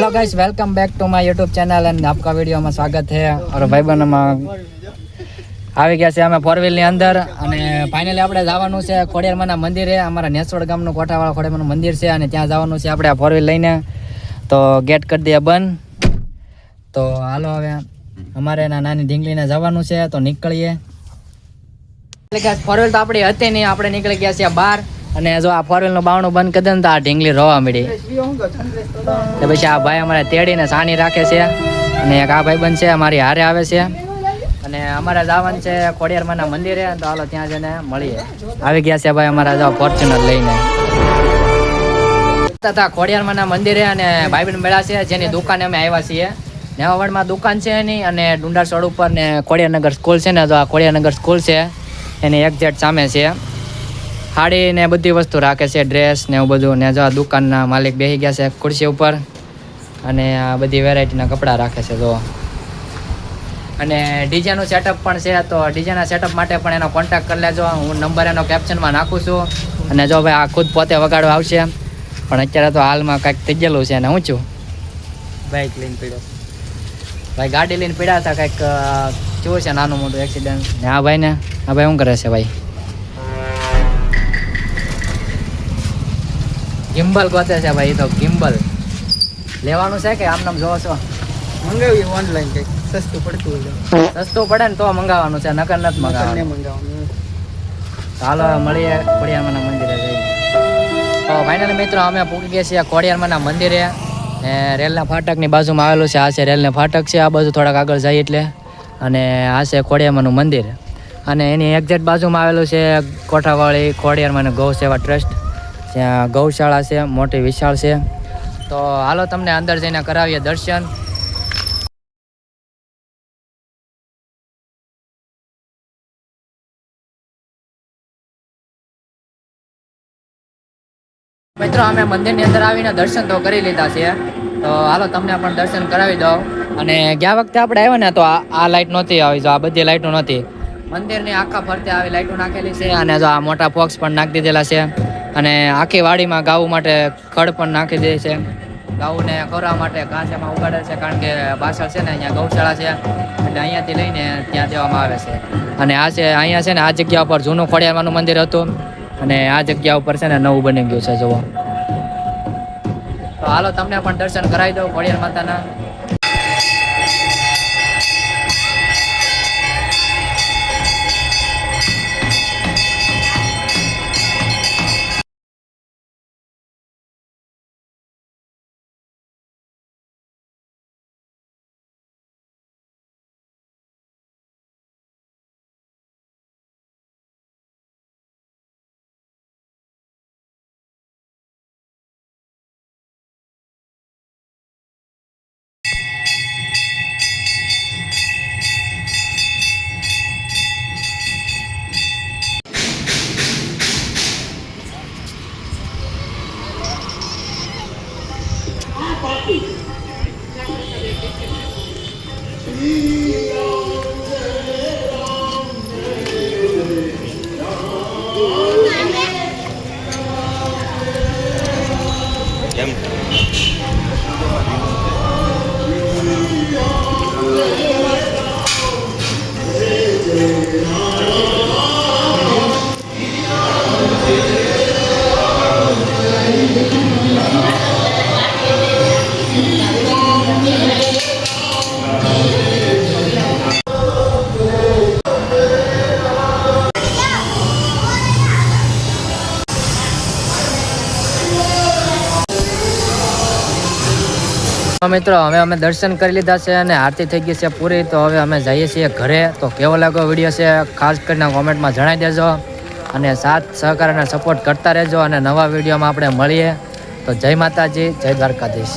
Hello guys, welcome back to my YouTube channel and आपका video में स्वागत है। और भाई बहनों આવી ગયા છે અમે 4 વ્હીલ ની અંદર અને ફાઇનલી આપણે જવાનું છે ખોડિયારમાંના મંદિરે। અમારા નેસોડ ગામનું કોઠાવાળા ખોડિયારમાંનું મંદિર છે અને ત્યાં જવાનું છે આપણે 4 વ્હીલ લઈને। તો ગેટ કરી દે બંધ। તો હાલો હવે અમારે નાની ઢીંગલીને જવાનું છે તો નીકળીએ। એટલે કે 4 વ્હીલ તો આપણી હતી નહીં, આપણે નીકળી ગયા છીએ બહાર અને જો આ 4 વ્હીલ નું બાવણું બંધ કરી દે ને તો આ ઢીંગલી રોવા મળી। તો પછી આ ભાઈ અમારે તેડીને સાની રાખે છે અને એક આ ભાઈ બંધ છે અમારી હારે આવે છે અને અમારે જવાનું છે ખોડિયારમાંના મંદિરે। તો હાલો ત્યાં જઈને મળીએ। આવી ગયા છે ભાઈ અમારા જો ફોર્ચ્યુનર લઈને તથા ખોડિયારમાંના મંદિરે અને ભાઈબંધ મેળા છે જેની દુકાને અમે આવ્યા છીએ। નેવાવડમાં દુકાન છે એની અને ડુંડાર રોડ ઉપર ને ખોડિયારનગર સ્કૂલ છે ને, તો આ ખોડિયારનગર સ્કૂલ છે એની એક્ઝેક્ટ સામે છે। સાડી ને બધી વસ્તુ રાખે છે, ડ્રેસ ને એવું બધું। ને જો આ દુકાનના માલિક બેસી ગયા છે ખુરશી ઉપર અને આ બધી વેરાયટીના કપડાં રાખે છે જો। અને ડીજેનું સેટઅપ પણ છે, તો ડીજેના સેટઅપ માટે પણ એનો કોન્ટેક્ટ કરી લેજો। હું નંબર એનો કેપ્શનમાં નાખું છું। અને જો ભાઈ આ ખુદ પોતે વગાડવા આવશે, પણ અત્યારે તો હાલમાં કંઈક થઈ ગયેલું છે અને હું છું બાઇક લઈને પીડ્યો ભાઈ, ગાડી લઈને પીડ્યા હતા, કંઈક થયું છે નાનું મોટું એક્સિડન્ટ। ને આ ભાઈ શું કરે છે ભાઈ, ગિમ્બલ ગોતે છે ભાઈ। તો ગિમ્બલ લેવાનું છે કે આમ નામ જોવો છો? મંગાવી ઓનલાઈન કંઈક સસ્તું પડતું હોય, સસ્તું પડે ને તો મંગાવવાનું છે, નકર નથી મંગાવવાનું। ચાલો મળીએ ખોડિયારમાંના મંદિરે જઈને। તો ફાઇનલી મિત્રો અમે પૂકી ગયા છીએ ખોડિયારમાંના મંદિરે ને રેલના ફાટકની બાજુમાં આવેલું છે। આ છે રેલના ફાટક છે, આ બાજુ થોડાક આગળ જાય એટલે। અને આ છે ખોડિયારમાંનું મંદિર અને એની એક્ઝેક્ટ બાજુમાં આવેલું છે કોઠાવાળી ખોડિયારમાંનું ગૌ સેવા ટ્રસ્ટ, ત્યાં ગૌશાળા છે મોટી વિશાળ છે। તો હાલો તમને અંદર જઈને કરાવીએ દર્શન। મિત્રો અમે મંદિરની અંદર આવીને દર્શન તો કરી લીધા છે, તો હાલો તમને પણ દર્શન કરાવી દઉં। અને ગયા વખતે આપણે આવ્યા ને તો આ લાઇટ નહોતી આવી, જો આ બધી લાઇટો નહોતી। મંદિરની આખા ફરતે આવી લાઇટો નાખેલી છે અને જો આ મોટા બોક્સ પણ નાખી દીધેલા છે અને આખી વાડીમાં ગાઉ માટે ખડ પણ નાખી દે છે। ગાઉને ખવડાવવા માટે ઘાસ એમાં ઉગાડે છે, કારણ કે પાછળ છે ને અહીંયા ગૌશાળા છે એટલે અહીંયાથી લઈને ત્યાં દેવામાં આવે છે। અને આ છે અહીંયા છે ને આ જગ્યા ઉપર જૂનું ખોડિયારમાંનું મંદિર હતું અને આ જગ્યા ઉપર છે ને નવું બની ગયું છે જુઓ। તો હાલો તમને પણ દર્શન કરાવી દઉં ખોડિયાર માતાના। મિત્રો હવે અમે દર્શન કરી લીધા છે અને આરતી થઈ ગઈ છે પૂરી। તો હવે અમે જઈએ છીએ ઘરે। તો કેવો લાગ્યો વિડીયો છે ખાસ કરીને કોમેન્ટમાં જણાવી દેજો અને સાથ સહકાર અને સપોર્ટ કરતા રહેજો અને નવા વિડીયોમાં આપણે મળીએ। તો જય માતાજી, જય દ્વારકાધીશ।